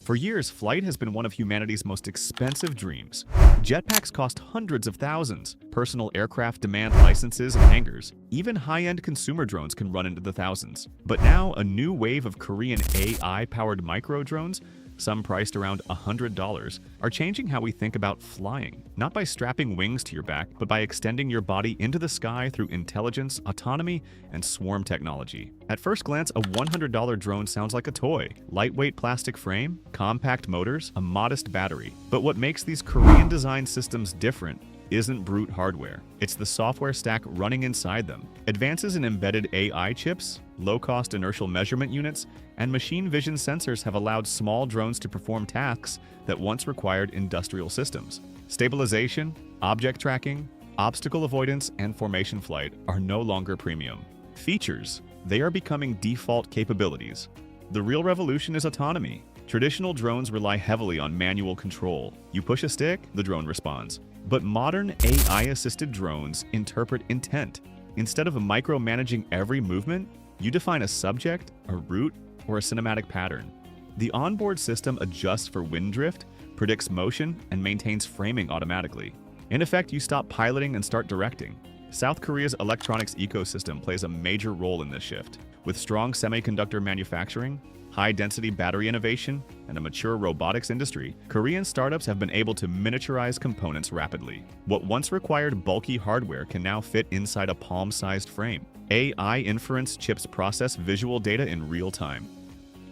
For years, flight has been one of humanity's most expensive dreams. Jetpacks cost hundreds of thousands. Personal aircraft demand licenses and hangars. Even high-end consumer drones can run into the thousands. But now, a new wave of Korean AI-powered micro-drones, some priced around $100, are changing how we think about flying. Not by strapping wings to your back, but by extending your body into the sky through intelligence, autonomy, and swarm technology. At first glance, a $100 drone sounds like a toy. Lightweight plastic frame, compact motors, a modest battery. But what makes these Korean design systems different isn't brute hardware. It's the software stack running inside them. Advances in embedded AI chips, low-cost inertial measurement units, and machine vision sensors have allowed small drones to perform tasks that once required industrial systems. Stabilization, object tracking, obstacle avoidance, and formation flight are no longer premium features. They are becoming default capabilities. The real revolution is autonomy. Traditional drones rely heavily on manual control. You push a stick, the drone responds. But modern AI-assisted drones interpret intent. Instead of micromanaging every movement, you define a subject, a route, or a cinematic pattern. The onboard system adjusts for wind drift, predicts motion, and maintains framing automatically. In effect, you stop piloting and start directing. South Korea's electronics ecosystem plays a major role in this shift. With strong semiconductor manufacturing, high-density battery innovation, and a mature robotics industry, Korean startups have been able to miniaturize components rapidly. What once required bulky hardware can now fit inside a palm-sized frame. AI inference chips process visual data in real time.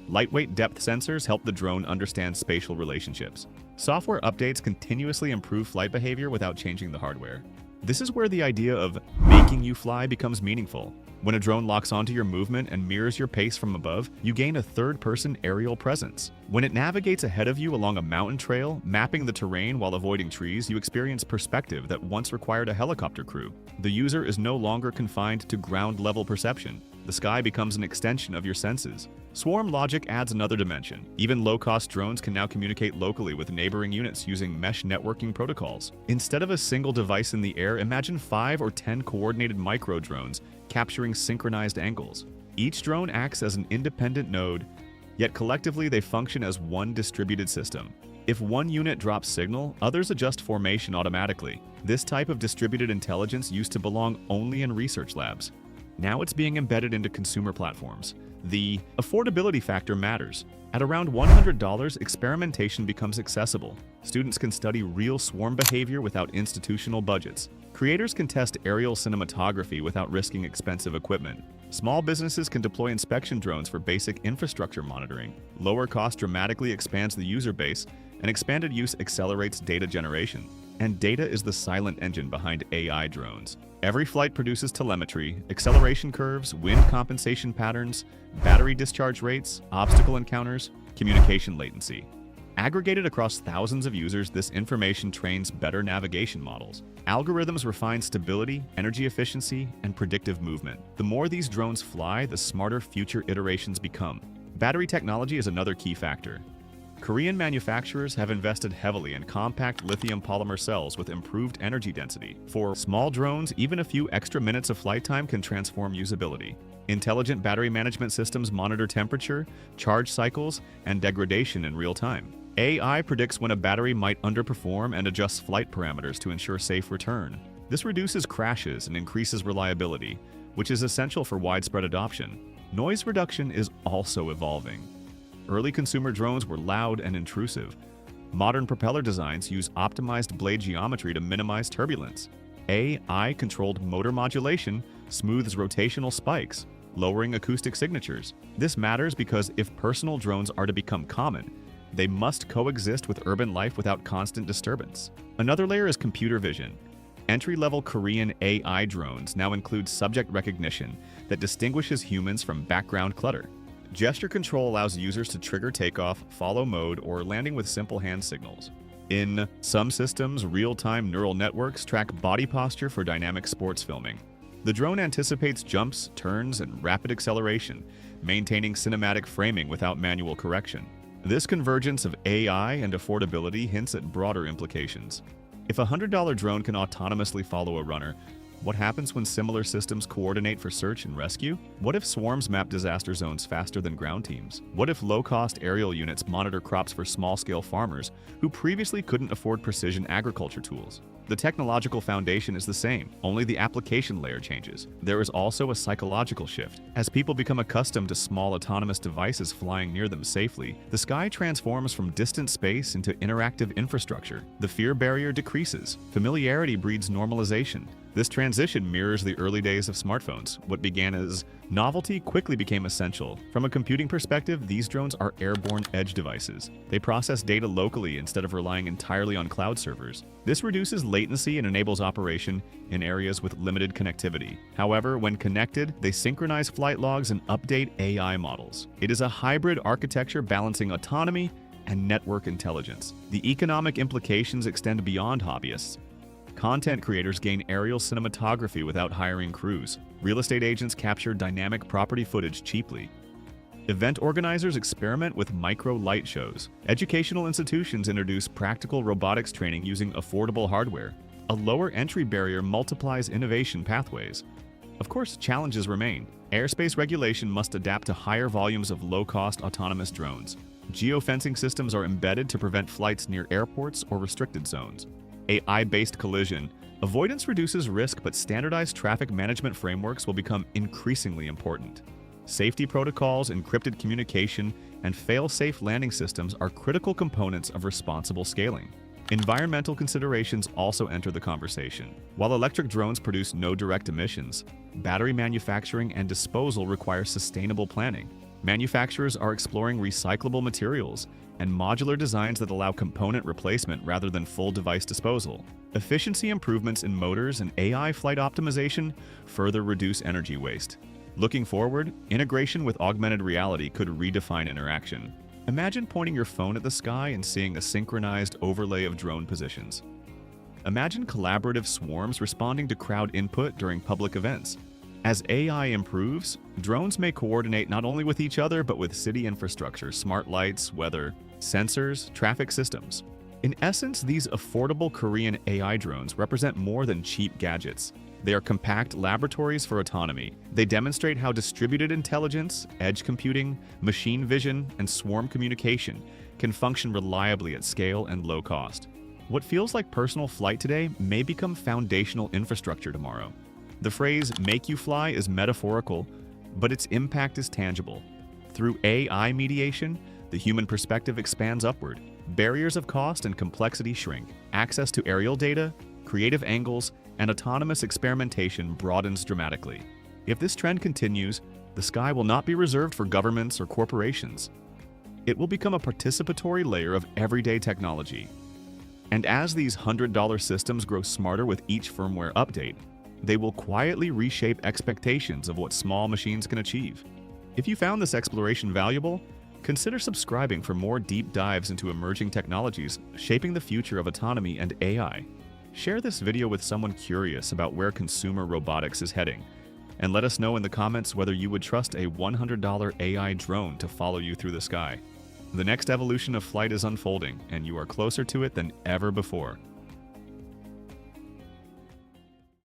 Lightweight depth sensors help the drone understand spatial relationships. Software updates continuously improve flight behavior without changing the hardware. This is where the idea of making you fly becomes meaningful. When a drone locks onto your movement and mirrors your pace from above, you gain a third-person aerial presence. When it navigates ahead of you along a mountain trail, mapping the terrain while avoiding trees, you experience perspective that once required a helicopter crew. The user is no longer confined to ground-level perception. The sky becomes an extension of your senses. Swarm logic adds another dimension. Even low-cost drones can now communicate locally with neighboring units using mesh networking protocols. Instead of a single device in the air, imagine 5 or 10 coordinated micro-drones capturing synchronized angles. Each drone acts as an independent node, yet collectively they function as one distributed system. If one unit drops signal, others adjust formation automatically. This type of distributed intelligence used to belong only in research labs. Now it's being embedded into consumer platforms. The affordability factor matters. At around $100, experimentation becomes accessible. Students can study real swarm behavior without institutional budgets. Creators can test aerial cinematography without risking expensive equipment. Small businesses can deploy inspection drones for basic infrastructure monitoring. Lower cost dramatically expands the user base, and expanded use accelerates data generation. And data is the silent engine behind AI drones. Every flight produces telemetry, acceleration curves, wind compensation patterns, battery discharge rates, obstacle encounters, communication latency. Aggregated across thousands of users, this information trains better navigation models. Algorithms refine stability, energy efficiency, and predictive movement. The more these drones fly, the smarter future iterations become. Battery technology is another key factor. Korean manufacturers have invested heavily in compact lithium polymer cells with improved energy density. For small drones, even a few extra minutes of flight time can transform usability. Intelligent battery management systems monitor temperature, charge cycles, and degradation in real time. AI predicts when a battery might underperform and adjusts flight parameters to ensure safe return. This reduces crashes and increases reliability, which is essential for widespread adoption. Noise reduction is also evolving. Early consumer drones were loud and intrusive. Modern propeller designs use optimized blade geometry to minimize turbulence. AI-controlled motor modulation smooths rotational spikes, lowering acoustic signatures. This matters because if personal drones are to become common, they must coexist with urban life without constant disturbance. Another layer is computer vision. Entry-level Korean AI drones now include subject recognition that distinguishes humans from background clutter. Gesture control allows users to trigger takeoff, follow mode, or landing with simple hand signals. In some systems, real-time neural networks track body posture for dynamic sports filming. The drone anticipates jumps, turns, and rapid acceleration, maintaining cinematic framing without manual correction. This convergence of AI and affordability hints at broader implications. If a $100 drone can autonomously follow a runner, What happens when similar systems coordinate for search and rescue? What if swarms map disaster zones faster than ground teams? What if low-cost aerial units monitor crops for small-scale farmers who previously couldn't afford precision agriculture tools? The technological foundation is the same, only the application layer changes. There is also a psychological shift. As people become accustomed to small autonomous devices flying near them safely, the sky transforms from distant space into interactive infrastructure. The fear barrier decreases. Familiarity breeds normalization. This transition mirrors the early days of smartphones. What began as novelty quickly became essential. From a computing perspective, these drones are airborne edge devices. They process data locally instead of relying entirely on cloud servers. This reduces latency and enables operation in areas with limited connectivity. However, when connected, they synchronize flight logs and update AI models. It is a hybrid architecture balancing autonomy and network intelligence. The economic implications extend beyond hobbyists. Content creators gain aerial cinematography without hiring crews. Real estate agents capture dynamic property footage cheaply. Event organizers experiment with micro-light shows. Educational institutions introduce practical robotics training using affordable hardware. A lower entry barrier multiplies innovation pathways. Of course, challenges remain. Airspace regulation must adapt to higher volumes of low-cost autonomous drones. Geofencing systems are embedded to prevent flights near airports or restricted zones. AI-based collision. Avoidance reduces risk, but standardized traffic management frameworks will become increasingly important. Safety protocols, encrypted communication, and fail-safe landing systems are critical components of responsible scaling. Environmental considerations also enter the conversation. While electric drones produce no direct emissions, battery manufacturing and disposal require sustainable planning. Manufacturers are exploring recyclable materials and modular designs that allow component replacement rather than full device disposal. Efficiency improvements in motors and AI flight optimization further reduce energy waste. Looking forward, integration with augmented reality could redefine interaction. Imagine pointing your phone at the sky and seeing a synchronized overlay of drone positions. Imagine collaborative swarms responding to crowd input during public events. As AI improves, drones may coordinate not only with each other but with city infrastructure, smart lights, weather, sensors, traffic systems. In essence, these affordable Korean AI drones represent more than cheap gadgets. They are compact laboratories for autonomy. They demonstrate how distributed intelligence, edge computing, machine vision, and swarm communication can function reliably at scale and low cost. What feels like personal flight today may become foundational infrastructure tomorrow. The phrase "make you fly" is metaphorical, but its impact is tangible. Through AI mediation, the human perspective expands upward. Barriers of cost and complexity shrink. Access to aerial data, creative angles, and autonomous experimentation broadens dramatically. If this trend continues, the sky will not be reserved for governments or corporations. It will become a participatory layer of everyday technology. And as these $100 systems grow smarter with each firmware update, they will quietly reshape expectations of what small machines can achieve. If you found this exploration valuable, consider subscribing for more deep dives into emerging technologies shaping the future of autonomy and AI. Share this video with someone curious about where consumer robotics is heading, and let us know in the comments whether you would trust a $100 AI drone to follow you through the sky. The next evolution of flight is unfolding, and you are closer to it than ever before.